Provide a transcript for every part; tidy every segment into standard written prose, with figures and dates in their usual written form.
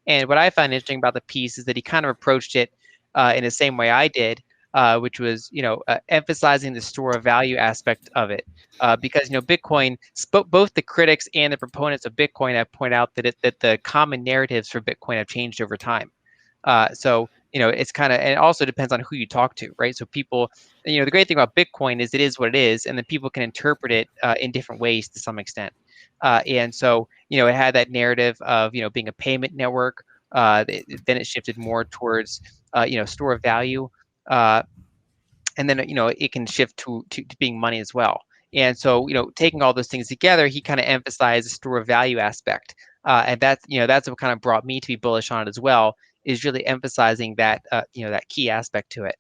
And what I find interesting about the piece is that he kind of approached it in the same way I did, which was, emphasizing the store of value aspect of it. Because Bitcoin, both the critics and the proponents of Bitcoin have pointed out that the common narratives for Bitcoin have changed over time. So it's kind of, and it also depends on who you talk to, right? So people, the great thing about Bitcoin is it is what it is, and then people can interpret it in different ways to some extent. And so it had that narrative of being a payment network. Then it shifted more towards store of value, uh, and then it can shift to being money as well. And so taking all those things together, he kind of emphasized the store of value aspect, and that's what kind of brought me to be bullish on it as well, is really emphasizing that that key aspect to it.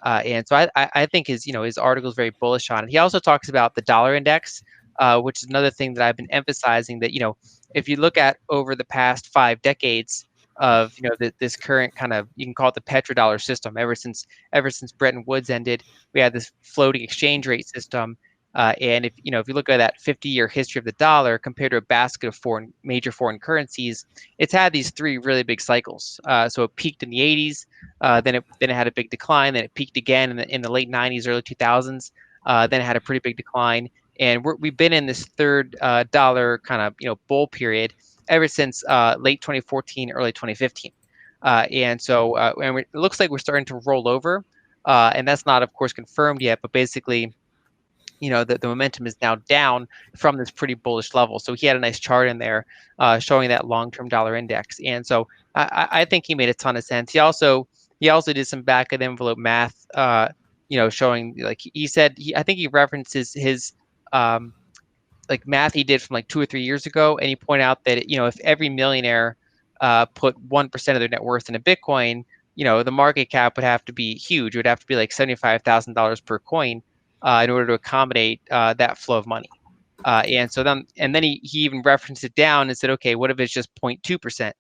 And so I think his article is very bullish on it. He also talks about the dollar index, which is another thing that I've been emphasizing, that if you look at over the past 5 decades of this current kind of, you can call it the petrodollar system, ever since Bretton Woods ended, we had this floating exchange rate system. And if you look at that 50-year history of the dollar compared to a basket of major foreign currencies, it's had these three really big cycles. So it peaked in the 80s, then it had a big decline, then it peaked again in the late 90s, early 2000s. Then it had a pretty big decline, and we've been in this third dollar kind of bull period ever since late 2014, early 2015. And so it looks like we're starting to roll over, and that's not, of course, confirmed yet, but basically, the momentum is now down from this pretty bullish level. So he had a nice chart in there showing that long-term dollar index, and so I think he made a ton of sense. He also did some back of the envelope math, showing, like he said, I think he references his like math he did from like 2 or 3 years ago, and he pointed out that if every millionaire put 1% of their net worth in a Bitcoin, the market cap would have to be huge. It would have to be like $75,000 per coin in order to accommodate that flow of money. And then he even referenced it down and said, okay, what if it's just 0.2%?